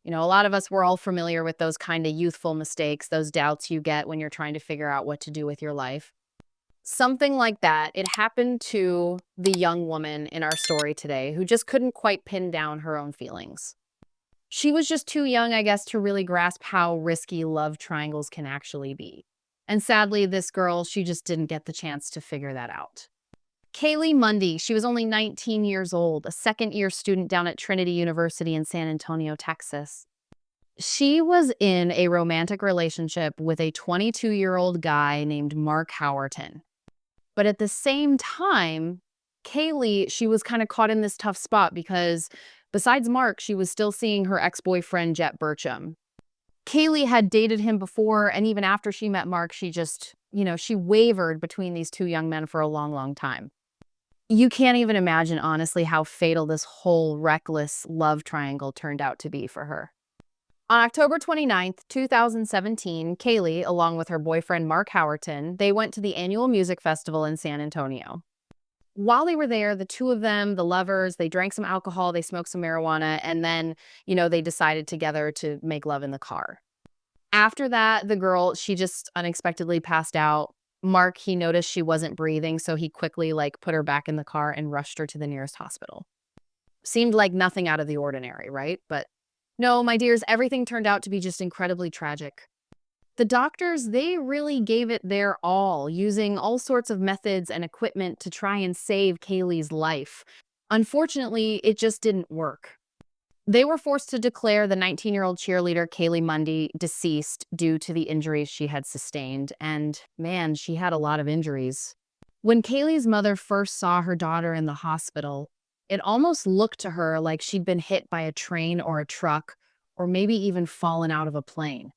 A lot of us, we're all familiar with those kind of youthful mistakes, those doubts you get when you're trying to figure out what to do with your life. Something like that. It happened to the young woman in our story today who just couldn't quite pin down her own feelings. She was just too young, I guess, to really grasp how risky love triangles can actually be. And sadly, this girl, she just didn't get the chance to figure that out. Kaylee Mundy, she was only 19 years old, a second-year student down at Trinity University in San Antonio, Texas. She was in a romantic relationship with a 22-year-old guy named Mark Howerton. But at the same time, Kaylee, she was kind of caught in this tough spot because besides Mark, she was still seeing her ex-boyfriend, Jet Burcham. Kaylee had dated him before, and even after she met Mark, she just, she wavered between these two young men for a long, long time. You can't even imagine, honestly, how fatal this whole reckless love triangle turned out to be for her. On October 29th, 2017, Kaylee, along with her boyfriend Mark Howerton, they went to the annual music festival in San Antonio. While they were there, the two of them, the lovers, they drank some alcohol, they smoked some marijuana, and then, they decided together to make love in the car. After that, the girl, she just unexpectedly passed out. Mark, he noticed she wasn't breathing, so he quickly put her back in the car and rushed her to the nearest hospital. Seemed like nothing out of the ordinary, right? But no, my dears, everything turned out to be just incredibly tragic. The doctors, they really gave it their all, using all sorts of methods and equipment to try and save Kaylee's life. Unfortunately, it just didn't work. They were forced to declare the 19-year-old cheerleader Kaylee Mundy deceased due to the injuries she had sustained. And man, she had a lot of injuries. When Kaylee's mother first saw her daughter in the hospital, it almost looked to her like she'd been hit by a train or a truck, or maybe even fallen out of a plane.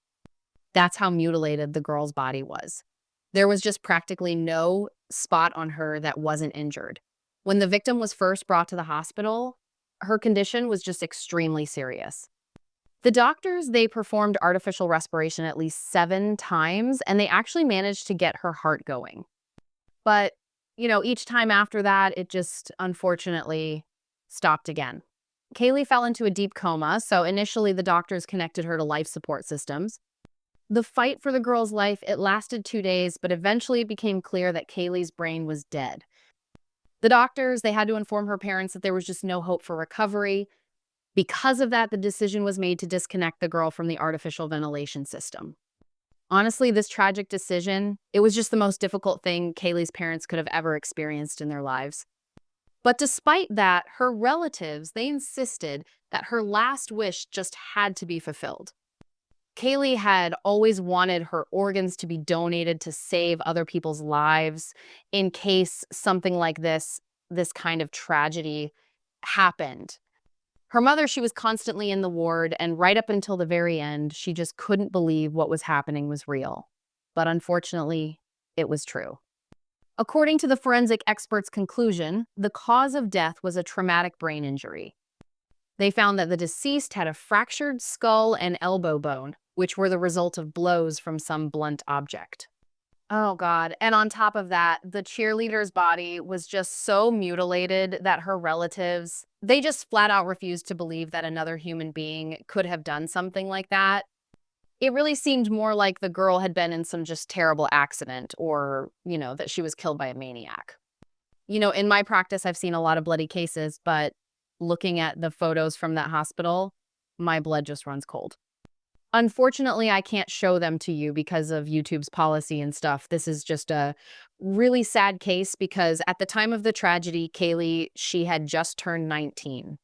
That's how mutilated the girl's body was. There was just practically no spot on her that wasn't injured. When the victim was first brought to the hospital, her condition was just extremely serious. The doctors, they performed artificial respiration at least 7 times, and they actually managed to get her heart going. But, each time after that, it just unfortunately stopped again. Kaylee fell into a deep coma, so initially the doctors connected her to life support systems. The fight for the girl's life, it lasted 2 days, but eventually it became clear that Kaylee's brain was dead. The doctors, they had to inform her parents that there was just no hope for recovery. Because of that, the decision was made to disconnect the girl from the artificial ventilation system. Honestly, this tragic decision, it was just the most difficult thing Kaylee's parents could have ever experienced in their lives. But despite that, her relatives, they insisted that her last wish just had to be fulfilled. Kaylee had always wanted her organs to be donated to save other people's lives in case something like this kind of tragedy happened. Her mother, she was constantly in the ward, and right up until the very end, she just couldn't believe what was happening was real. But unfortunately, it was true. According to the forensic experts' conclusion, the cause of death was a traumatic brain injury. They found that the deceased had a fractured skull and elbow bone, which were the result of blows from some blunt object. Oh, God. And on top of that, the cheerleader's body was just so mutilated that her relatives, they just flat out refused to believe that another human being could have done something like that. It really seemed more like the girl had been in some just terrible accident or, that she was killed by a maniac. In my practice, I've seen a lot of bloody cases, but looking at the photos from that hospital, my blood just runs cold. Unfortunately, I can't show them to you because of YouTube's policy and stuff. This is just a really sad case because at the time of the tragedy, Kaylee, she had just turned 19.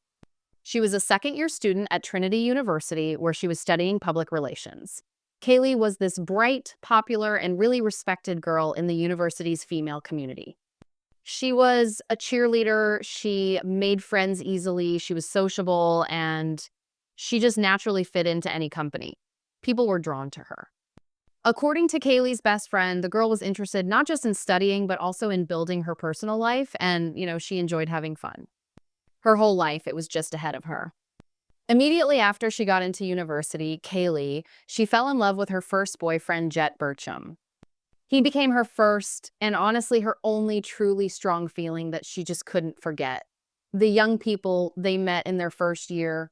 She was a second-year student at Trinity University where she was studying public relations. Kaylee was this bright, popular, and really respected girl in the university's female community. She was a cheerleader, she made friends easily, she was sociable, and she just naturally fit into any company. People were drawn to her. According to Kaylee's best friend, the girl was interested not just in studying, but also in building her personal life, and, she enjoyed having fun. Her whole life, it was just ahead of her. Immediately after she got into university, Kaylee, she fell in love with her first boyfriend, Jet Burcham. He became her first, and honestly, her only truly strong feeling that she just couldn't forget. The young people they met in their first year,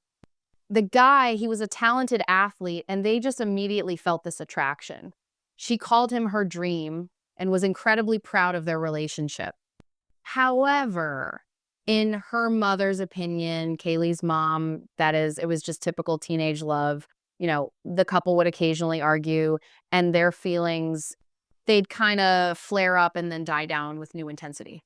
The guy, he was a talented athlete, and they just immediately felt this attraction. She called him her dream and was incredibly proud of their relationship. However, in her mother's opinion, Kaylee's mom, that is, it was just typical teenage love. The couple would occasionally argue, and their feelings, they'd kind of flare up and then die down with new intensity.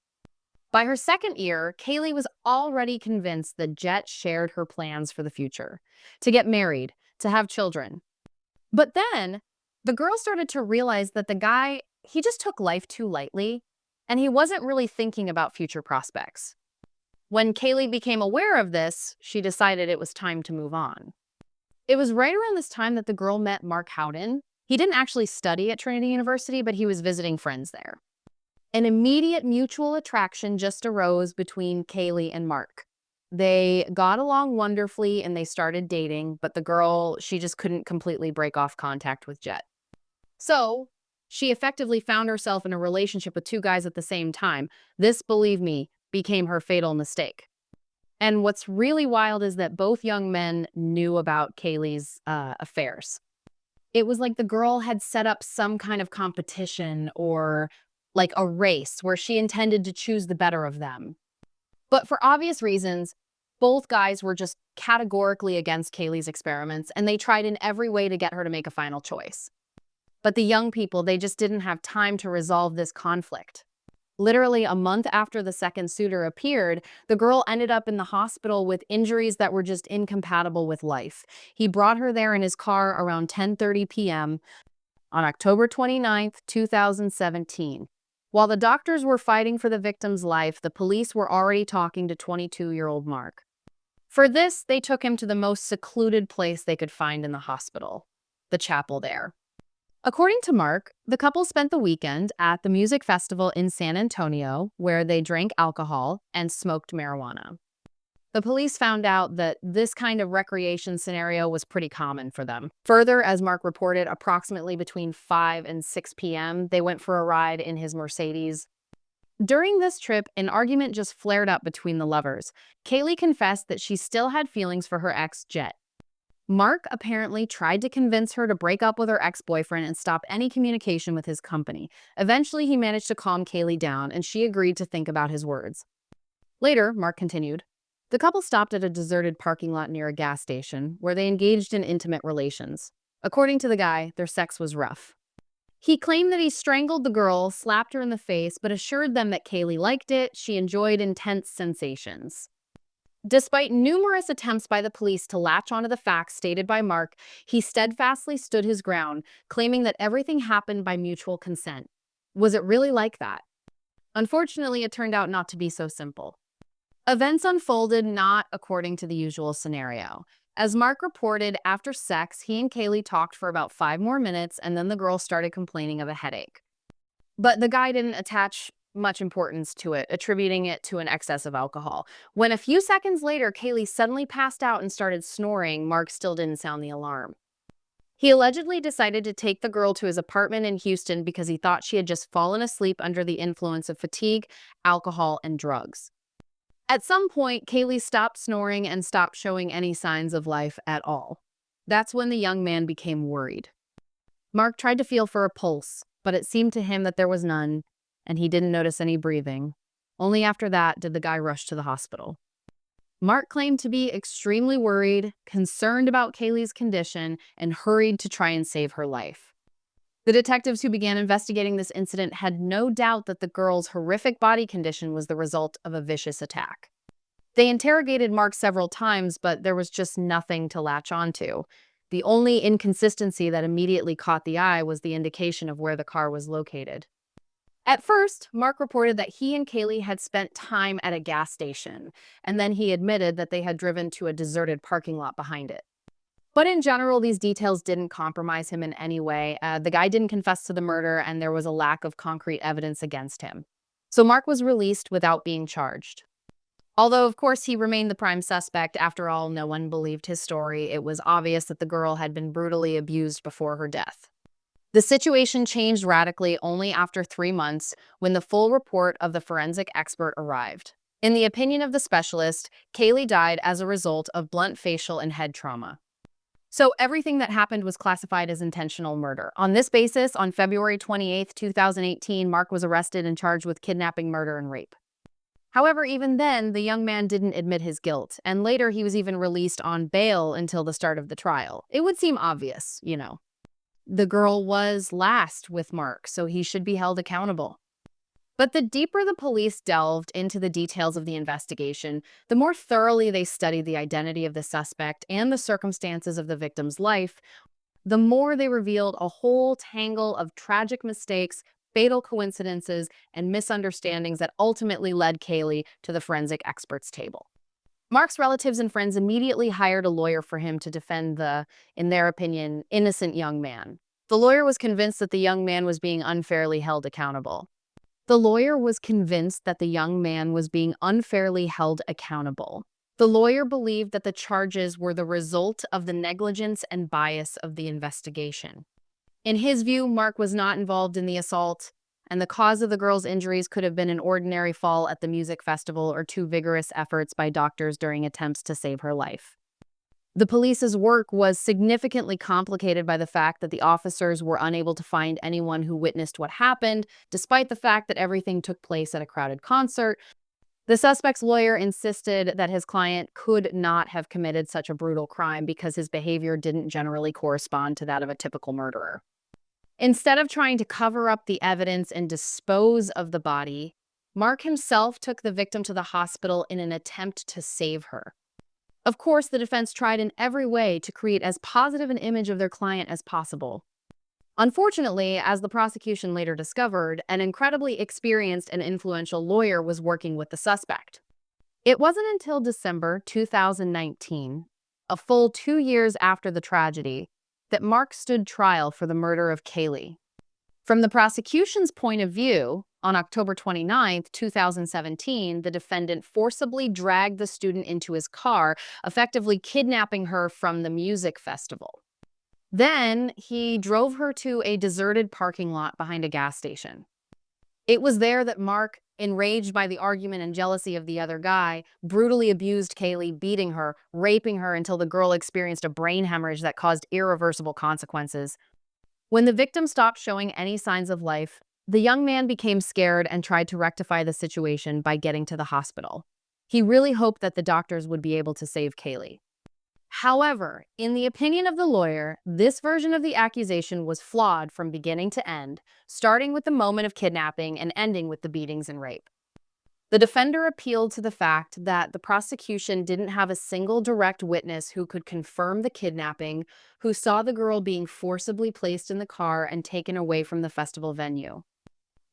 By her second year, Kaylee was already convinced that Jet shared her plans for the future, to get married, to have children. But then the girl started to realize that the guy, he just took life too lightly, and he wasn't really thinking about future prospects. When Kaylee became aware of this, she decided it was time to move on. It was right around this time that the girl met Mark Howden. He didn't actually study at Trinity University, but he was visiting friends there. An immediate mutual attraction just arose between Kaylee and Mark. They got along wonderfully and they started dating, but the girl, she just couldn't completely break off contact with Jet. So she effectively found herself in a relationship with two guys at the same time. This, believe me, became her fatal mistake. And what's really wild is that both young men knew about Kaylee's affairs. It was like the girl had set up some kind of competition or like a race where she intended to choose the better of them. But for obvious reasons, both guys were just categorically against Kaylee's experiments, and they tried in every way to get her to make a final choice. But the young people, they just didn't have time to resolve this conflict. Literally a month after the second suitor appeared, the girl ended up in the hospital with injuries that were just incompatible with life. He brought her there in his car around 10:30 p.m. on October 29th, 2017. While the doctors were fighting for the victim's life, the police were already talking to 22-year-old Mark. For this, they took him to the most secluded place they could find in the hospital, the chapel there. According to Mark, the couple spent the weekend at the music festival in San Antonio, where they drank alcohol and smoked marijuana. The police found out that this kind of recreation scenario was pretty common for them. Further, as Mark reported, approximately between 5 and 6 p.m., they went for a ride in his Mercedes. During this trip, an argument just flared up between the lovers. Kaylee confessed that she still had feelings for her ex, Jet. Mark apparently tried to convince her to break up with her ex-boyfriend and stop any communication with his company. Eventually, he managed to calm Kaylee down, and she agreed to think about his words. Later, Mark continued, the couple stopped at a deserted parking lot near a gas station, where they engaged in intimate relations. According to the guy, their sex was rough. He claimed that he strangled the girl, slapped her in the face, but assured them that Kaylee liked it. She enjoyed intense sensations. Despite numerous attempts by the police to latch onto the facts stated by Mark, he steadfastly stood his ground, claiming that everything happened by mutual consent. Was it really like that? Unfortunately, it turned out not to be so simple. Events unfolded not according to the usual scenario. As Mark reported, after sex, he and Kaylee talked for about 5 more minutes, and then the girl started complaining of a headache. But the guy didn't attach much importance to it, attributing it to an excess of alcohol. When a few seconds later, Kaylee suddenly passed out and started snoring, Mark still didn't sound the alarm. He allegedly decided to take the girl to his apartment in Houston because he thought she had just fallen asleep under the influence of fatigue, alcohol, and drugs. At some point, Kaylee stopped snoring and stopped showing any signs of life at all. That's when the young man became worried. Mark tried to feel for a pulse, but it seemed to him that there was none, and he didn't notice any breathing. Only after that did the guy rush to the hospital. Mark claimed to be extremely worried, concerned about Kaylee's condition, and hurried to try and save her life. The detectives who began investigating this incident had no doubt that the girl's horrific body condition was the result of a vicious attack. They interrogated Mark several times, but there was just nothing to latch onto. The only inconsistency that immediately caught the eye was the indication of where the car was located. At first, Mark reported that he and Kaylee had spent time at a gas station, and then he admitted that they had driven to a deserted parking lot behind it. But in general, these details didn't compromise him in any way. The guy didn't confess to the murder, and there was a lack of concrete evidence against him. So Mark was released without being charged. Although, of course, he remained the prime suspect. After all, no one believed his story. It was obvious that the girl had been brutally abused before her death. The situation changed radically only after 3 months when the full report of the forensic expert arrived. In the opinion of the specialist, Kaylee died as a result of blunt facial and head trauma. So everything that happened was classified as intentional murder. On this basis, on February 28th, 2018, Mark was arrested and charged with kidnapping, murder, and rape. However, even then, the young man didn't admit his guilt, and later he was even released on bail until the start of the trial. It would seem obvious, you know. The girl was last with Mark, so he should be held accountable. But the deeper the police delved into the details of the investigation, the more thoroughly they studied the identity of the suspect and the circumstances of the victim's life, the more they revealed a whole tangle of tragic mistakes, fatal coincidences, and misunderstandings that ultimately led Kaylee to the forensic experts table. Mark's relatives and friends immediately hired a lawyer for him to defend the, in their opinion, innocent young man. The lawyer was convinced that the young man was being unfairly held accountable. The lawyer was convinced that the young man was being unfairly held accountable. The lawyer believed that the charges were the result of the negligence and bias of the investigation. In his view, Mark was not involved in the assault, and the cause of the girl's injuries could have been an ordinary fall at the music festival or too vigorous efforts by doctors during attempts to save her life. The police's work was significantly complicated by the fact that the officers were unable to find anyone who witnessed what happened, despite the fact that everything took place at a crowded concert. The suspect's lawyer insisted that his client could not have committed such a brutal crime because his behavior didn't generally correspond to that of a typical murderer. Instead of trying to cover up the evidence and dispose of the body, Mark himself took the victim to the hospital in an attempt to save her. Of course, the defense tried in every way to create as positive an image of their client as possible. Unfortunately, as the prosecution later discovered, an incredibly experienced and influential lawyer was working with the suspect. It wasn't until December 2019, a full 2 years after the tragedy, that Mark stood trial for the murder of Kaylee. From the prosecution's point of view, on October 29th, 2017, the defendant forcibly dragged the student into his car, effectively kidnapping her from the music festival. Then, he drove her to a deserted parking lot behind a gas station. It was there that Mark, enraged by the argument and jealousy of the other guy, brutally abused Kaylee, beating her, raping her until the girl experienced a brain hemorrhage that caused irreversible consequences. When the victim stopped showing any signs of life, the young man became scared and tried to rectify the situation by getting to the hospital. He really hoped that the doctors would be able to save Kaylee. However, in the opinion of the lawyer, this version of the accusation was flawed from beginning to end, starting with the moment of kidnapping and ending with the beatings and rape. The defender appealed to the fact that the prosecution didn't have a single direct witness who could confirm the kidnapping, who saw the girl being forcibly placed in the car and taken away from the festival venue.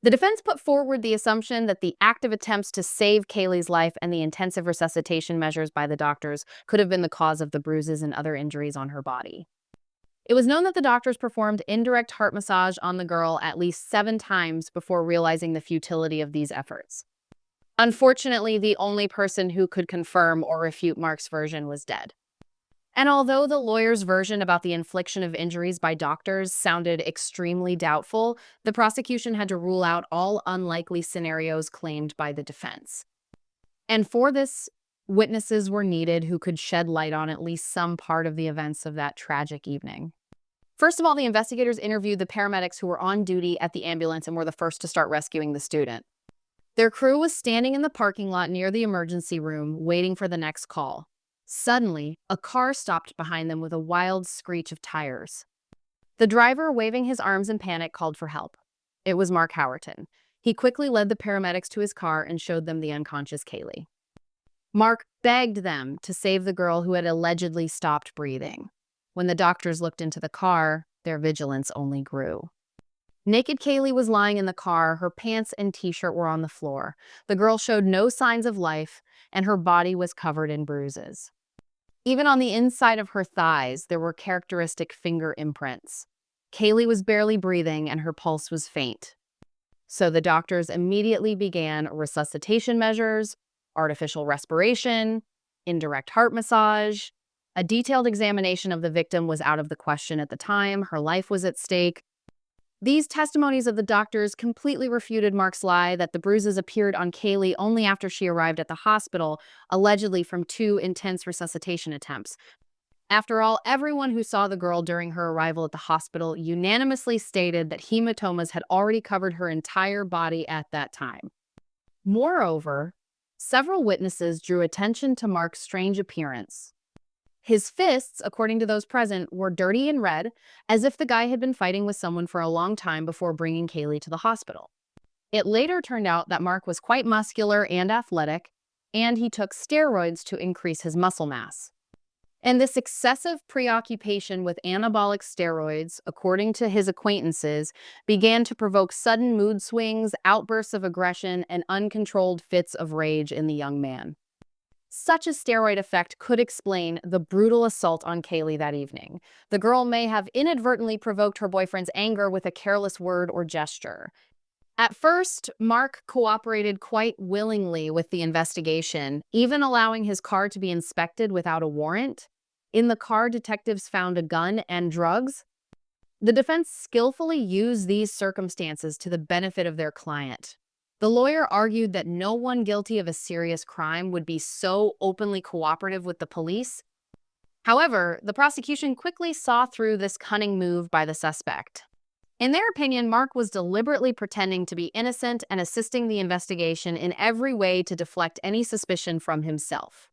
The defense put forward the assumption that the active attempts to save Kaylee's life and the intensive resuscitation measures by the doctors could have been the cause of the bruises and other injuries on her body. It was known that the doctors performed indirect heart massage on the girl at least 7 times before realizing the futility of these efforts. Unfortunately, the only person who could confirm or refute Mark's version was dead. And although the lawyer's version about the infliction of injuries by doctors sounded extremely doubtful, the prosecution had to rule out all unlikely scenarios claimed by the defense. And for this, witnesses were needed who could shed light on at least some part of the events of that tragic evening. First of all, the investigators interviewed the paramedics who were on duty at the ambulance and were the first to start rescuing the student. Their crew was standing in the parking lot near the emergency room, waiting for the next call. Suddenly, a car stopped behind them with a wild screech of tires. The driver, waving his arms in panic, called for help. It was Mark Howerton. He quickly led the paramedics to his car and showed them the unconscious Kaylee. Mark begged them to save the girl who had allegedly stopped breathing. When the doctors looked into the car, their vigilance only grew. Naked Kaylee was lying in the car, her pants and t-shirt were on the floor. The girl showed no signs of life, and her body was covered in bruises. Even on the inside of her thighs, there were characteristic finger imprints. Kaylee was barely breathing, and her pulse was faint. So the doctors immediately began resuscitation measures, artificial respiration, indirect heart massage. A detailed examination of the victim was out of the question at the time. Her life was at stake. These testimonies of the doctors completely refuted Mark's lie that the bruises appeared on Kaylee only after she arrived at the hospital, allegedly from 2 intense resuscitation attempts. After all, everyone who saw the girl during her arrival at the hospital unanimously stated that hematomas had already covered her entire body at that time. Moreover, several witnesses drew attention to Mark's strange appearance. His fists, according to those present, were dirty and red, as if the guy had been fighting with someone for a long time before bringing Kaylee to the hospital. It later turned out that Mark was quite muscular and athletic, and he took steroids to increase his muscle mass. And this excessive preoccupation with anabolic steroids, according to his acquaintances, began to provoke sudden mood swings, outbursts of aggression, and uncontrolled fits of rage in the young man. Such a steroid effect could explain the brutal assault on Kaylee that evening. The girl may have inadvertently provoked her boyfriend's anger with a careless word or gesture. At first, Mark cooperated quite willingly with the investigation, even allowing his car to be inspected without a warrant. In the car, detectives found a gun and drugs. The defense skillfully used these circumstances to the benefit of their client. The lawyer argued that no one guilty of a serious crime would be so openly cooperative with the police. However, the prosecution quickly saw through this cunning move by the suspect. In their opinion, Mark was deliberately pretending to be innocent and assisting the investigation in every way to deflect any suspicion from himself.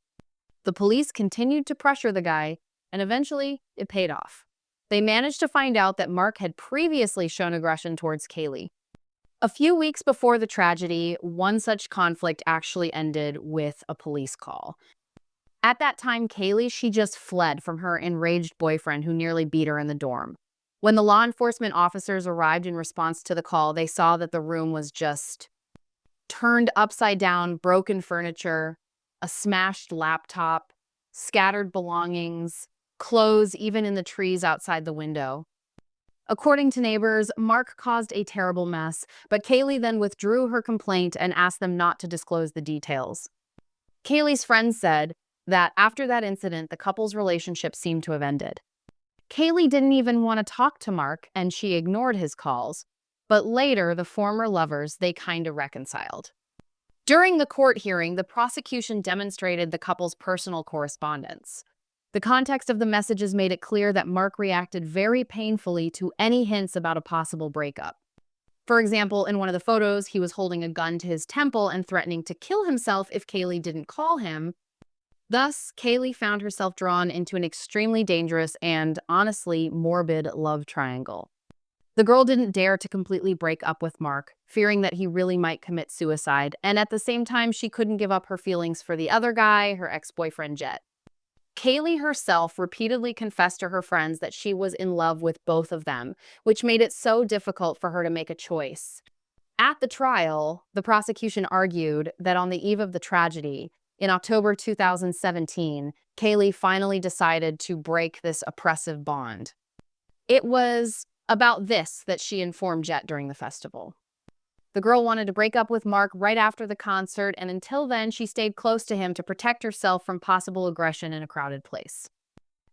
The police continued to pressure the guy, and eventually, it paid off. They managed to find out that Mark had previously shown aggression towards Kaylee. A few weeks before the tragedy, one such conflict actually ended with a police call. At that time, Kaylee, she just fled from her enraged boyfriend who nearly beat her in the dorm. When the law enforcement officers arrived in response to the call, they saw that the room was just turned upside down, broken furniture, a smashed laptop, scattered belongings, clothes even in the trees outside the window. According to neighbors, Mark caused a terrible mess, but Kaylee then withdrew her complaint and asked them not to disclose the details. Kaylee's friends said that after that incident, the couple's relationship seemed to have ended. Kaylee didn't even want to talk to Mark, and she ignored his calls. But later, the former lovers, they kind of reconciled. During the court hearing, the prosecution demonstrated the couple's personal correspondence. The context of the messages made it clear that Mark reacted very painfully to any hints about a possible breakup. For example, in one of the photos, he was holding a gun to his temple and threatening to kill himself if Kaylee didn't call him. Thus, Kaylee found herself drawn into an extremely dangerous and, honestly, morbid love triangle. The girl didn't dare to completely break up with Mark, fearing that he really might commit suicide, and at the same time, she couldn't give up her feelings for the other guy, her ex-boyfriend Jet. Kaylee herself repeatedly confessed to her friends that she was in love with both of them, which made it so difficult for her to make a choice. At the trial, the prosecution argued that on the eve of the tragedy, in October 2017, Kaylee finally decided to break this oppressive bond. It was about this that she informed Jet during the festival. The girl wanted to break up with Mark right after the concert, and until then, she stayed close to him to protect herself from possible aggression in a crowded place.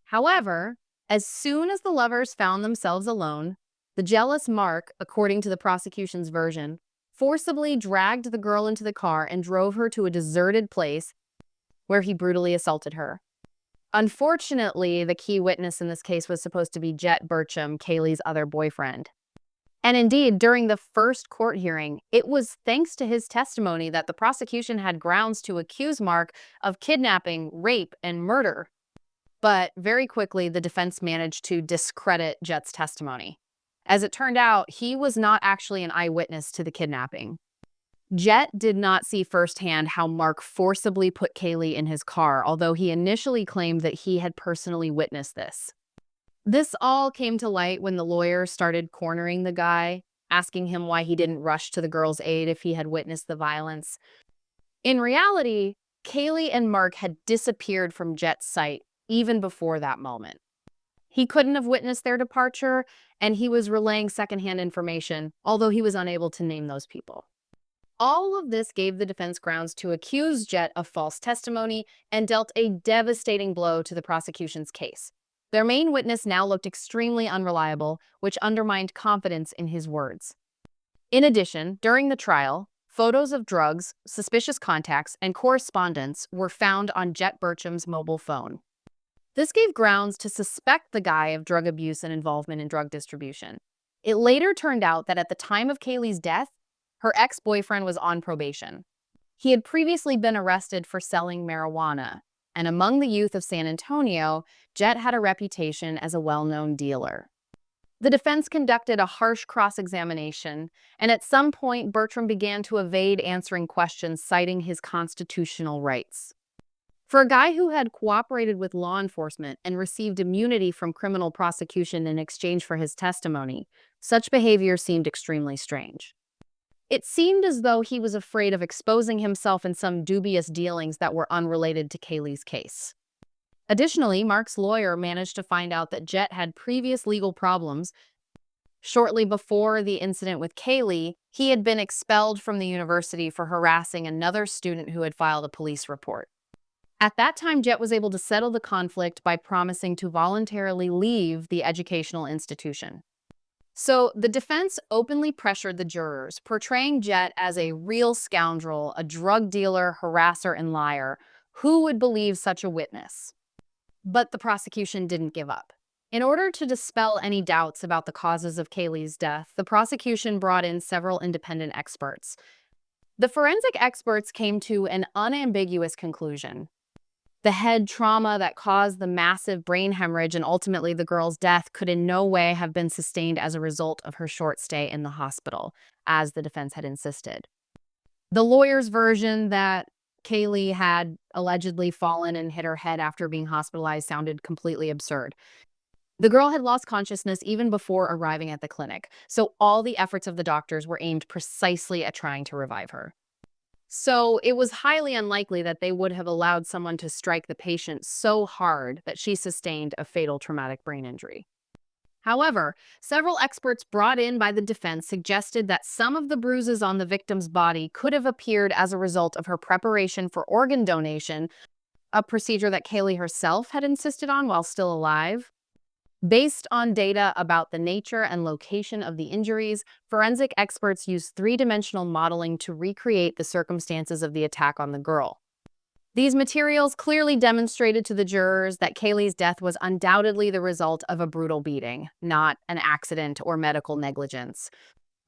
However, as soon as the lovers found themselves alone, the jealous Mark, according to the prosecution's version, forcibly dragged the girl into the car and drove her to a deserted place where he brutally assaulted her. Unfortunately, the key witness in this case was supposed to be Jet Burcham, Kaylee's other boyfriend. And indeed, during the first court hearing, it was thanks to his testimony that the prosecution had grounds to accuse Mark of kidnapping, rape, and murder. But very quickly, the defense managed to discredit Jet's testimony. As it turned out, he was not actually an eyewitness to the kidnapping. Jet did not see firsthand how Mark forcibly put Kaylee in his car, although he initially claimed that he had personally witnessed this. This all came to light when the lawyer started cornering the guy, asking him why he didn't rush to the girl's aid if he had witnessed the violence. In reality, Kaylee and Mark had disappeared from Jet's sight even before that moment. He couldn't have witnessed their departure, and he was relaying secondhand information, although he was unable to name those people. All of this gave the defense grounds to accuse Jet of false testimony and dealt a devastating blow to the prosecution's case. Their main witness now looked extremely unreliable, which undermined confidence in his words. In addition, during the trial, photos of drugs, suspicious contacts, and correspondence were found on Jet Burcham's mobile phone. This gave grounds to suspect the guy of drug abuse and involvement in drug distribution. It later turned out that at the time of Kaylee's death, her ex-boyfriend was on probation. He had previously been arrested for selling marijuana, and among the youth of San Antonio, Jet had a reputation as a well-known dealer. The defense conducted a harsh cross-examination, and at some point, Bertram began to evade answering questions, citing his constitutional rights. For a guy who had cooperated with law enforcement and received immunity from criminal prosecution in exchange for his testimony, such behavior seemed extremely strange. It seemed as though he was afraid of exposing himself in some dubious dealings that were unrelated to Kaylee's case. Additionally, Mark's lawyer managed to find out that Jet had previous legal problems. Shortly before the incident with Kaylee, he had been expelled from the university for harassing another student who had filed a police report. At that time, Jet was able to settle the conflict by promising to voluntarily leave the educational institution. So the defense openly pressured the jurors, portraying Jet as a real scoundrel, a drug dealer, harasser, and liar. Who would believe such a witness? But the prosecution didn't give up. In order to dispel any doubts about the causes of Kaylee's death, the prosecution brought in several independent experts. The forensic experts came to an unambiguous conclusion. The head trauma that caused the massive brain hemorrhage and ultimately the girl's death could in no way have been sustained as a result of her short stay in the hospital, as the defense had insisted. The lawyer's version that Kaylee had allegedly fallen and hit her head after being hospitalized sounded completely absurd. The girl had lost consciousness even before arriving at the clinic, so all the efforts of the doctors were aimed precisely at trying to revive her. So it was highly unlikely that they would have allowed someone to strike the patient so hard that she sustained a fatal traumatic brain injury. However, several experts brought in by the defense suggested that some of the bruises on the victim's body could have appeared as a result of her preparation for organ donation, a procedure that Kaylee herself had insisted on while still alive. Based on data about the nature and location of the injuries, forensic experts used three-dimensional modeling to recreate the circumstances of the attack on the girl. These materials clearly demonstrated to the jurors that Kaylee's death was undoubtedly the result of a brutal beating, not an accident or medical negligence.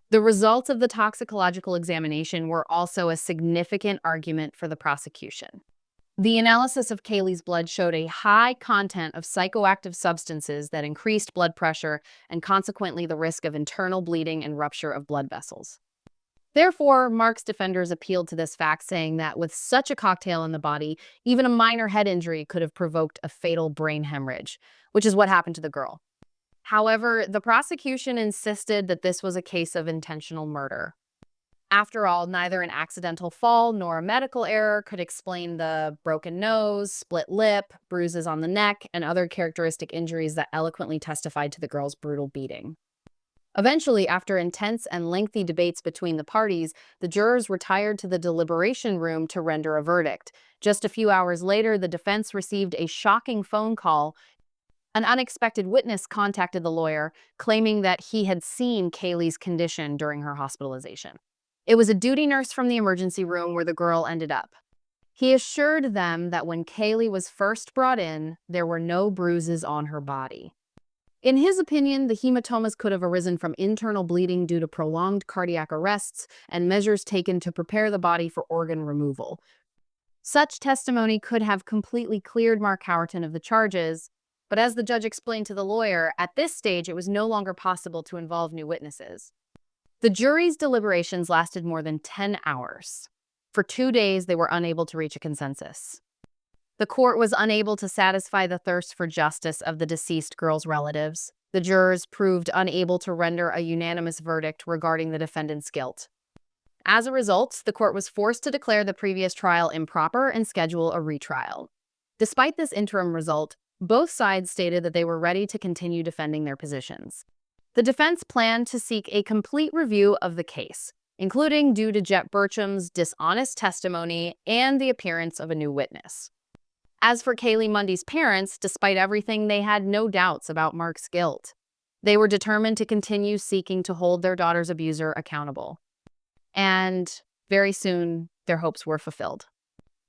The results of the toxicological examination were also a significant argument for the prosecution. The analysis of Kaylee's blood showed a high content of psychoactive substances that increased blood pressure and consequently the risk of internal bleeding and rupture of blood vessels. Therefore, Mark's defenders appealed to this fact, saying that with such a cocktail in the body, even a minor head injury could have provoked a fatal brain hemorrhage, which is what happened to the girl. However, the prosecution insisted that this was a case of intentional murder. After all, neither an accidental fall nor a medical error could explain the broken nose, split lip, bruises on the neck, and other characteristic injuries that eloquently testified to the girl's brutal beating. Eventually, after intense and lengthy debates between the parties, the jurors retired to the deliberation room to render a verdict. Just a few hours later, the defense received a shocking phone call. An unexpected witness contacted the lawyer, claiming that he had seen Kaylee's condition during her hospitalization. It was a duty nurse from the emergency room where the girl ended up. He assured them that when Kaylee was first brought in, there were no bruises on her body. In his opinion, the hematomas could have arisen from internal bleeding due to prolonged cardiac arrests and measures taken to prepare the body for organ removal. Such testimony could have completely cleared Mark Howerton of the charges, but as the judge explained to the lawyer, at this stage it was no longer possible to involve new witnesses. The jury's deliberations lasted more than 10 hours. For 2 days, they were unable to reach a consensus. The court was unable to satisfy the thirst for justice of the deceased girl's relatives. The jurors proved unable to render a unanimous verdict regarding the defendant's guilt. As a result, the court was forced to declare the previous trial improper and schedule a retrial. Despite this interim result, both sides stated that they were ready to continue defending their positions. The defense planned to seek a complete review of the case, including due to Jet Burcham's dishonest testimony and the appearance of a new witness. As for Kaylee Mundy's parents, despite everything, they had no doubts about Mark's guilt. They were determined to continue seeking to hold their daughter's abuser accountable. And very soon, their hopes were fulfilled.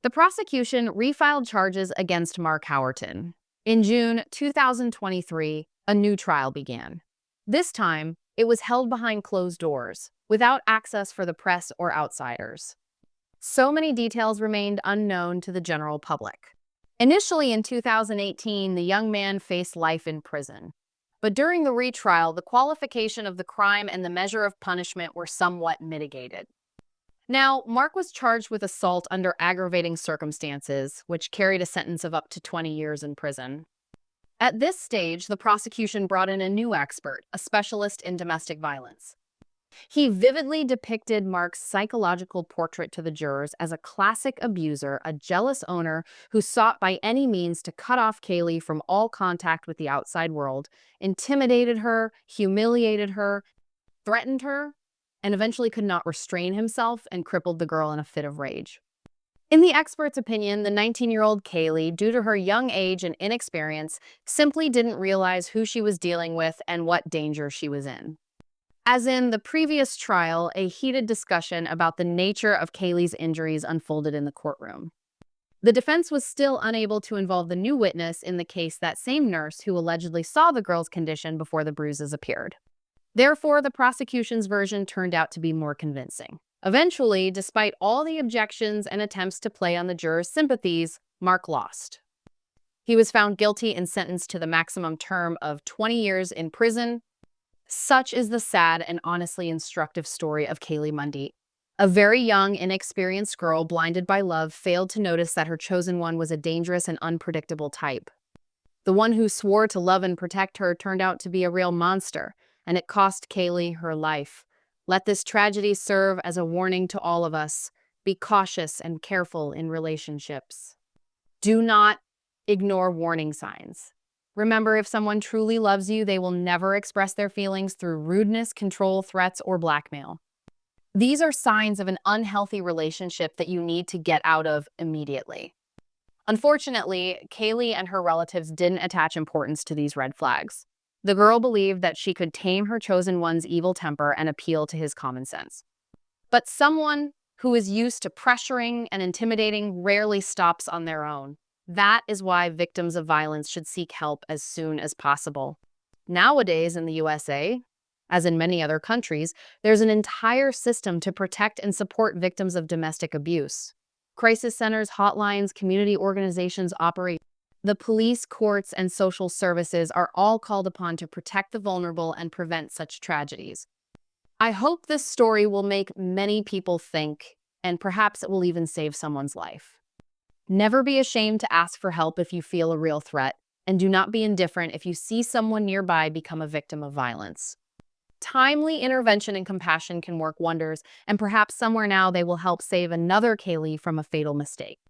The prosecution refiled charges against Mark Howerton. In June 2023, a new trial began. This time, it was held behind closed doors, without access for the press or outsiders. So many details remained unknown to the general public. Initially in 2018, the young man faced life in prison. But during the retrial, the qualification of the crime and the measure of punishment were somewhat mitigated. Now, Mark was charged with assault under aggravating circumstances, which carried a sentence of up to 20 years in prison. At this stage, the prosecution brought in a new expert, a specialist in domestic violence. He vividly depicted Mark's psychological portrait to the jurors as a classic abuser, a jealous owner who sought by any means to cut off Kaylee from all contact with the outside world, intimidated her, humiliated her, threatened her, and eventually could not restrain himself and crippled the girl in a fit of rage. In the expert's opinion, the 19-year-old Kaylee, due to her young age and inexperience, simply didn't realize who she was dealing with and what danger she was in. As in the previous trial, a heated discussion about the nature of Kaylee's injuries unfolded in the courtroom. The defense was still unable to involve the new witness in the case, that same nurse who allegedly saw the girl's condition before the bruises appeared. Therefore, the prosecution's version turned out to be more convincing. Eventually, despite all the objections and attempts to play on the jurors' sympathies, Mark lost. He was found guilty and sentenced to the maximum term of 20 years in prison. Such is the sad and honestly instructive story of Kaylee Mundy. A very young, inexperienced girl blinded by love failed to notice that her chosen one was a dangerous and unpredictable type. The one who swore to love and protect her turned out to be a real monster, and it cost Kaylee her life. Let this tragedy serve as a warning to all of us. Be cautious and careful in relationships. Do not ignore warning signs. Remember, if someone truly loves you, they will never express their feelings through rudeness, control, threats, or blackmail. These are signs of an unhealthy relationship that you need to get out of immediately. Unfortunately, Kaylee and her relatives didn't attach importance to these red flags. The girl believed that she could tame her chosen one's evil temper and appeal to his common sense. But someone who is used to pressuring and intimidating rarely stops on their own. That is why victims of violence should seek help as soon as possible. Nowadays in the USA, as in many other countries, there's an entire system to protect and support victims of domestic abuse. Crisis centers, hotlines, community organizations operate. The police, courts, and social services are all called upon to protect the vulnerable and prevent such tragedies. I hope this story will make many people think, and perhaps it will even save someone's life. Never be ashamed to ask for help if you feel a real threat, and do not be indifferent if you see someone nearby become a victim of violence. Timely intervention and compassion can work wonders, and perhaps somewhere now they will help save another Kaylee from a fatal mistake.